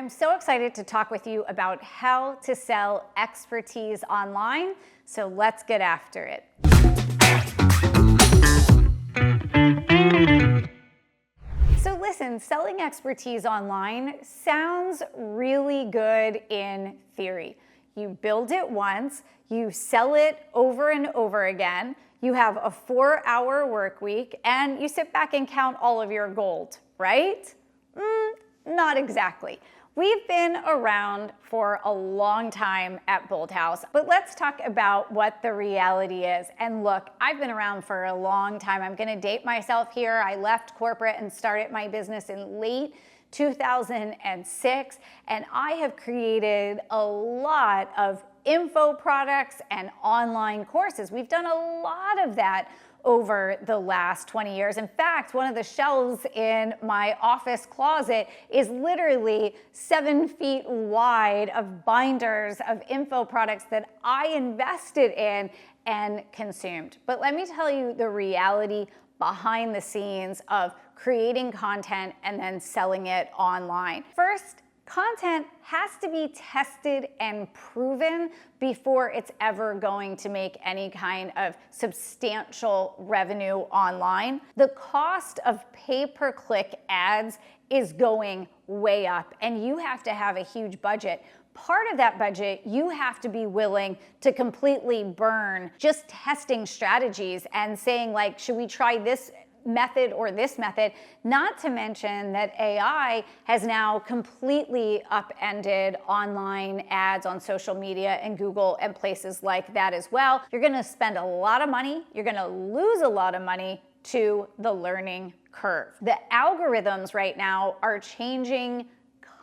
I'm so excited to talk with you about how to sell expertise online, so let's get after it. So listen, selling expertise online sounds really good in theory. You build it once, you sell it over and over again, you have a 4-hour work week, and you sit back and count all of your gold, right? Not exactly. We've been around for a long time at Bold House, but let's talk about what the reality is. And look, I've been around for a long time. I'm gonna date myself here. I left corporate and started my business in late 2006, and I have created a lot of info products and online courses. We've done a lot of that over the last 20 years. In fact, one of the shelves in my office closet is literally 7 feet wide of binders of info products that I invested in and consumed. But let me tell you the reality behind the scenes of creating content and then selling it online. First, content has to be tested and proven before it's ever going to make any kind of substantial revenue online. The cost of pay-per-click ads is going way up, and you have to have a huge budget. Part of that budget, you have to be willing to completely burn just testing strategies and saying, like, should we try this method or this method? Not to mention that AI has now completely upended online ads on social media and Google and places like that as well. You're gonna spend a lot of money, you're gonna lose a lot of money to the learning curve. The algorithms right now are changing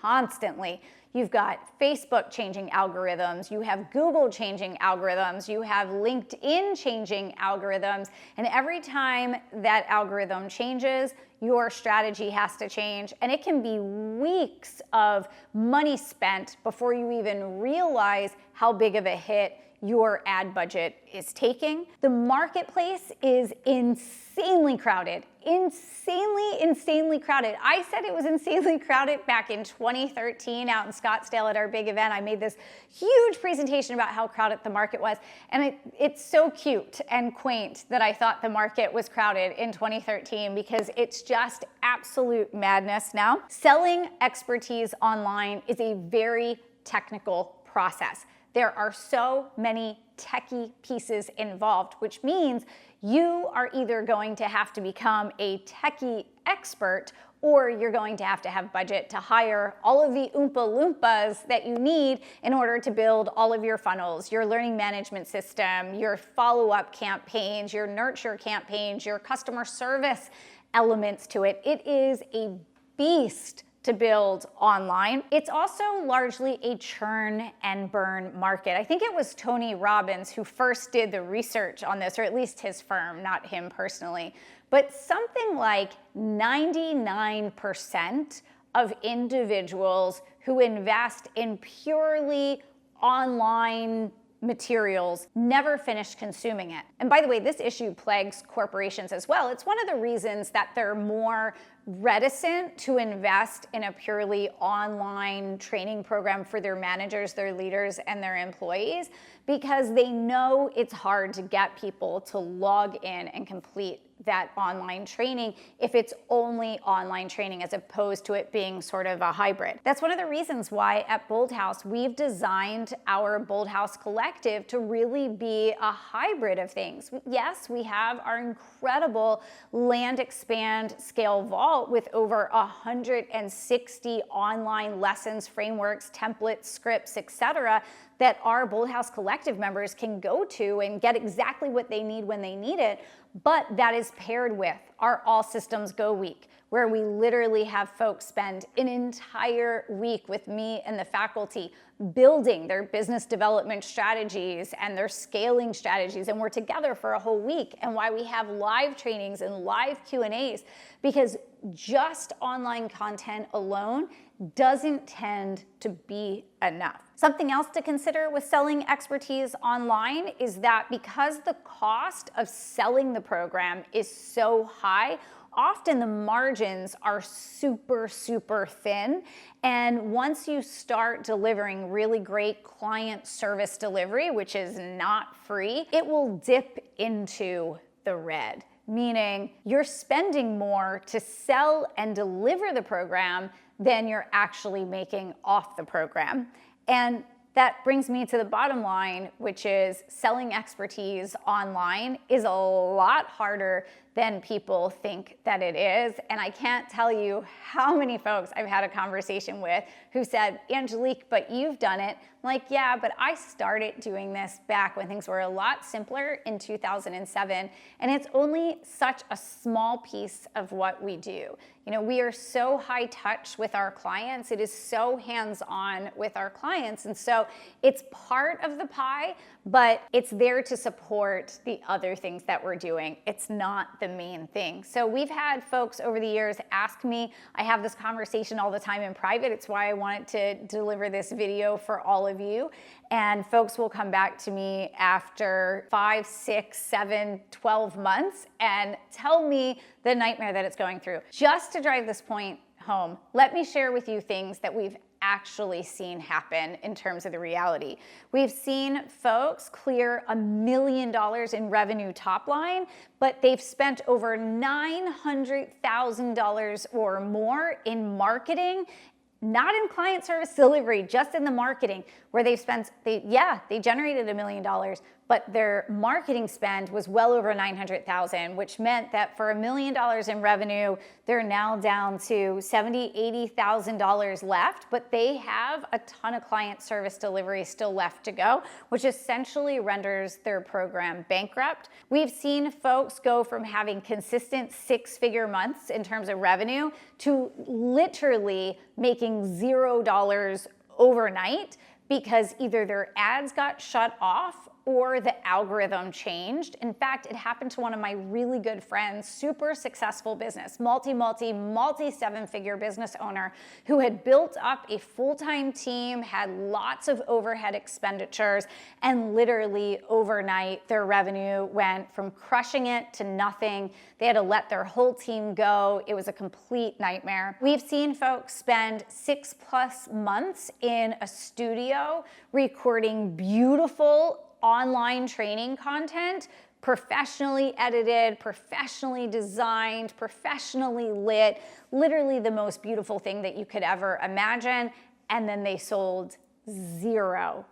constantly. You've got Facebook changing algorithms, you have Google changing algorithms, you have LinkedIn changing algorithms, and every time that algorithm changes, your strategy has to change, and it can be weeks of money spent before you even realize how big of a hit your ad budget is taking. The marketplace is insanely crowded. Insanely crowded. I said it was insanely crowded back in 2013 out in Scottsdale at our big event. I made this huge presentation about how crowded the market was. And it's so cute and quaint that I thought the market was crowded in 2013 because it's just absolute madness now. Selling expertise online is a very technical process. There are so many techie pieces involved, which means you are either going to have to become a techie expert or you're going to have budget to hire all of the Oompa Loompas that you need in order to build all of your funnels, your learning management system, your follow-up campaigns, your nurture campaigns, your customer service elements to it. It is a beast to build online. It's also largely a churn and burn market. I think it was Tony Robbins who first did the research on this, or at least his firm, not him personally. But something like 99% of individuals who invest in purely online materials never finished consuming it. And by the way, this issue plagues corporations as well. It's one of the reasons that they're more reticent to invest in a purely online training program for their managers, their leaders, and their employees, because they know it's hard to get people to log in and complete that online training if it's only online training as opposed to it being sort of a hybrid. That's one of the reasons why at Bold House we've designed our Bold House Collective to really be a hybrid of things. Yes, we have our incredible land, expand, scale vault with over 160 online lessons, frameworks, templates, scripts, etc. that our Bold House Collective members can go to and get exactly what they need when they need it. But that is paired with our All Systems Go week, where we literally have folks spend an entire week with me and the faculty building their business development strategies and their scaling strategies, and we're together for a whole week. And why we have live trainings and live Q&As, because just online content alone doesn't tend to be enough. Something else to consider with selling expertise online is that because the cost of selling the program is so high, often the margins are super, super thin. And once you start delivering really great client service delivery, which is not free, it will dip into the red, meaning you're spending more to sell and deliver the program than you're actually making off the program. And that brings me to the bottom line, which is selling expertise online is a lot harder than people think that it is. And I can't tell you how many folks I've had a conversation with who said, Angelique, but you've done it. I'm like, yeah, but I started doing this back when things were a lot simpler in 2007. And it's only such a small piece of what we do. You know, we are so high touch with our clients. It is so hands-on with our clients. And so it's part of the pie, but it's there to support the other things that we're doing. It's not the main thing. So we've had folks over the years ask me, I have this conversation all the time in private. It's why I wanted to deliver this video for all of you. And folks will come back to me after 5, 6, 7, 12 months and tell me the nightmare that it's going through. Just to drive this point home, let me share with you things that we've actually seen happen in terms of the reality. We've seen folks clear $1 million in revenue top line, but they've spent over $900,000 or more in marketing, not in client service delivery, just in the marketing, where they generated $1 million, but their marketing spend was well over $900,000, which meant that for $1 million in revenue, they're now down to $70,000, $80,000 left, but they have a ton of client service delivery still left to go, which essentially renders their program bankrupt. We've seen folks go from having consistent 6-figure months in terms of revenue to literally making $0 overnight because either their ads got shut off or the algorithm changed. In fact, it happened to one of my really good friends, super successful business, multi-7-figure business owner who had built up a full-time team, had lots of overhead expenditures, and literally overnight their revenue went from crushing it to nothing. They had to let their whole team go. It was a complete nightmare. We've seen folks spend 6+ months in a studio recording beautiful online training content, professionally edited, professionally designed, professionally lit, literally the most beautiful thing that you could ever imagine. And then they sold $0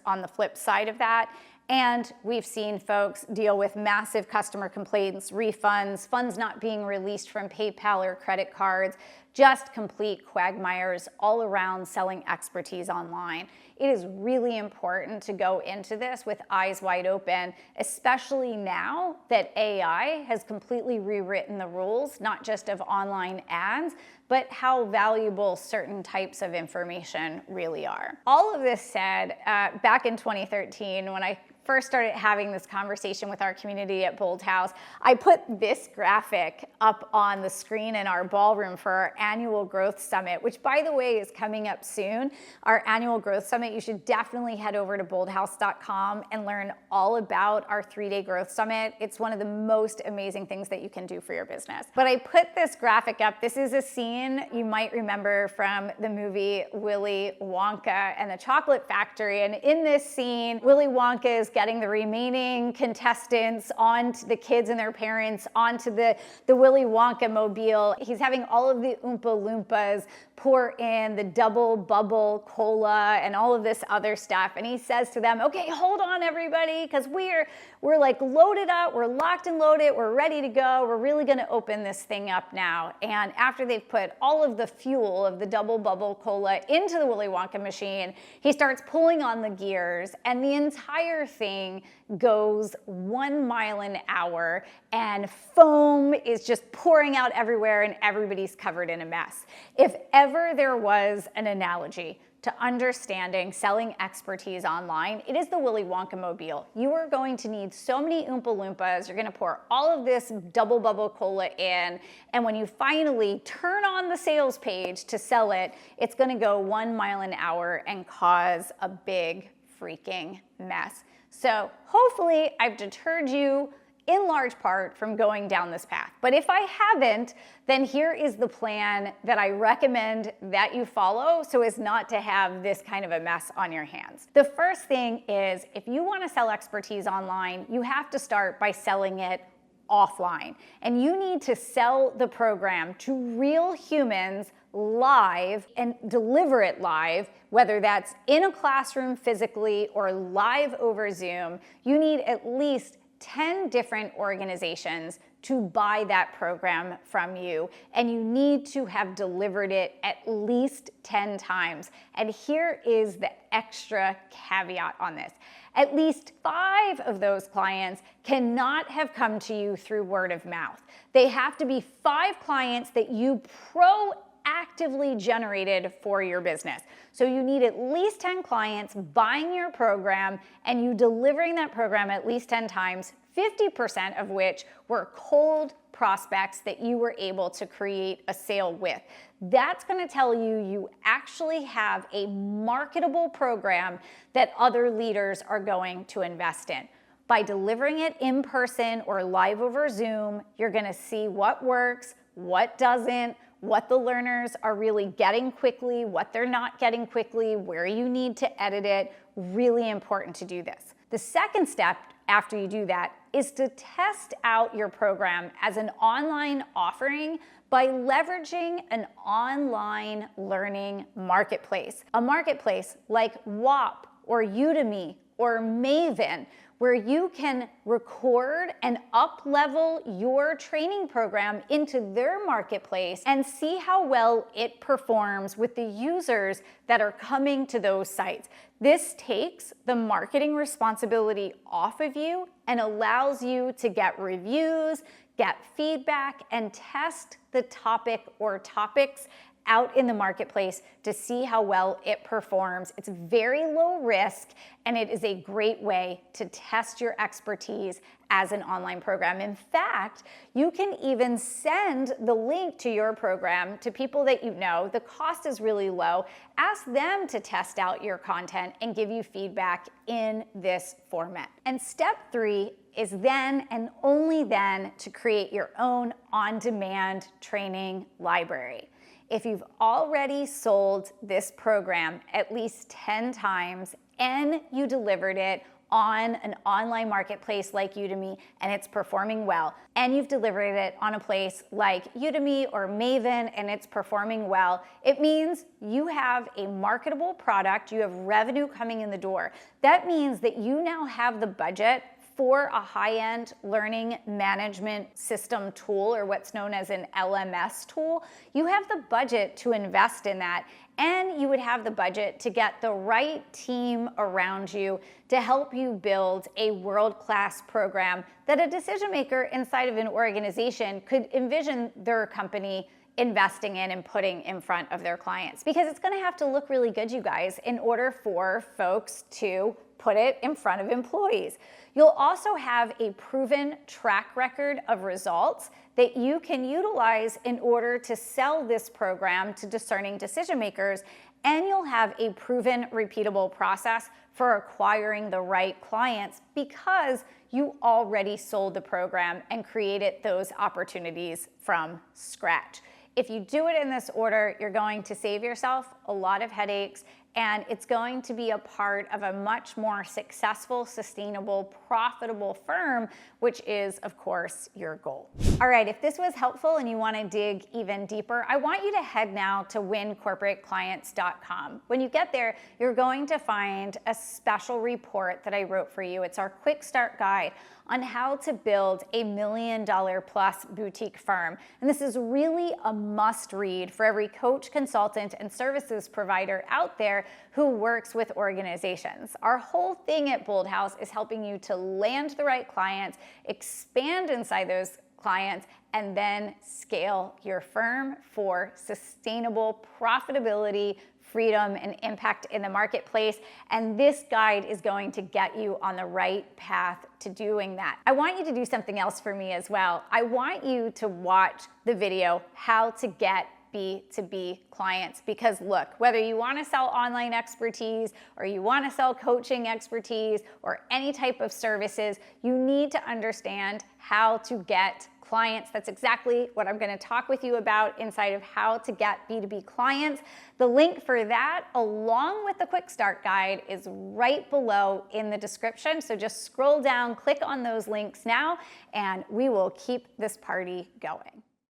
on the flip side of that. And we've seen folks deal with massive customer complaints, refunds, funds not being released from PayPal or credit cards, just complete quagmires all around selling expertise online. It is really important to go into this with eyes wide open, especially now that AI has completely rewritten the rules, not just of online ads, but how valuable certain types of information really are. All of this said, back in 2013, when I first started having this conversation with our community at Bold House, I put this graphic up on the screen in our ballroom for our annual growth summit, which by the way is coming up soon. Our annual growth summit, you should definitely head over to boldhouse.com and learn all about our 3-day growth summit. It's one of the most amazing things that you can do for your business. But I put this graphic up. This is a scene you might remember from the movie Willy Wonka and the Chocolate Factory. And in this scene, Willy Wonka is getting the remaining contestants onto the kids and their parents onto the Willy Wonka mobile. He's having all of the Oompa Loompas pour in the double bubble cola and all of this other stuff. And he says to them, okay, hold on everybody, because we're like loaded up, we're locked and loaded, we're ready to go. We're really gonna open this thing up now. And after they've put all of the fuel of the double bubble cola into the Willy Wonka machine, he starts pulling on the gears and the entire thing goes 1 mile an hour and foam is just pouring out everywhere and everybody's covered in a mess. If ever there was an analogy to understanding selling expertise online, it is the Willy Wonka mobile. You are going to need so many Oompa Loompas. You're going to pour all of this double bubble cola in, and when you finally turn on the sales page to sell it, it's going to go 1 mile an hour and cause a big freaking mess. So hopefully I've deterred you in large part from going down this path. But if I haven't, then here is the plan that I recommend that you follow so as not to have this kind of a mess on your hands. The first thing is, if you want to sell expertise online, you have to start by selling it offline. And you need to sell the program to real humans live and deliver it live, whether that's in a classroom physically or live over Zoom. You need at least 10 different organizations to buy that program from you, and you need to have delivered it at least 10 times. And here is the extra caveat on this. At least 5 of those clients cannot have come to you through word of mouth. They have to be 5 clients that you proactively generated for your business. So you need at least 10 clients buying your program and you delivering that program at least 10 times, 50% of which were cold prospects that you were able to create a sale with. That's going to tell you you actually have a marketable program that other leaders are going to invest in. By delivering it in person or live over Zoom, you're going to see what works, what doesn't, what the learners are really getting quickly, what they're not getting quickly, where you need to edit it. Really important to do this. The second step after you do that is to test out your program as an online offering by leveraging an online learning marketplace. A marketplace like WOP or Udemy or Maven, where you can record and up-level your training program into their marketplace and see how well it performs with the users that are coming to those sites. This takes the marketing responsibility off of you and allows you to get reviews, get feedback, and test the topic or topics out in the marketplace to see how well it performs. It's very low risk, and it is a great way to test your expertise as an online program. In fact, you can even send the link to your program to people that you know. The cost is really low. Ask them to test out your content and give you feedback in this format. And step 3 is then and only then to create your own on-demand training library. If you've already sold this program at least 10 times and you delivered it on an online marketplace like Udemy and it's performing well, and you've delivered it on a place like Udemy or Maven and it's performing well, it means you have a marketable product, you have revenue coming in the door. That means that you now have the budget for a high-end learning management system tool, or what's known as an LMS tool. You have the budget to invest in that, and you would have the budget to get the right team around you to help you build a world-class program that a decision maker inside of an organization could envision their company investing in and putting in front of their clients. Because it's gonna have to look really good, you guys, in order for folks to put it in front of employees. You'll also have a proven track record of results that you can utilize in order to sell this program to discerning decision makers, and you'll have a proven repeatable process for acquiring the right clients because you already sold the program and created those opportunities from scratch. If you do it in this order, you're going to save yourself a lot of headaches, and it's going to be a part of a much more successful, sustainable, profitable firm, which is, of course, your goal. All right, if this was helpful and you want to dig even deeper, I want you to head now to wincorporateclients.com. When you get there, you're going to find a special report that I wrote for you. It's our quick start guide on how to build a $1 million plus boutique firm. And this is really a must read for every coach, consultant, and services provider out there who works with organizations. Our whole thing at Bold House is helping you to land the right clients, expand inside those clients, and then scale your firm for sustainable profitability, freedom, and impact in the marketplace. And this guide is going to get you on the right path to doing that. I want you to do something else for me as well. I want you to watch the video, How to Get B2B clients. Because look, whether you want to sell online expertise or you want to sell coaching expertise or any type of services, you need to understand how to get clients. That's exactly what I'm going to talk with you about inside of how to get B2B clients. The link for that, along with the quick start guide, is right below in the description. So just scroll down, click on those links now, and we will keep this party going.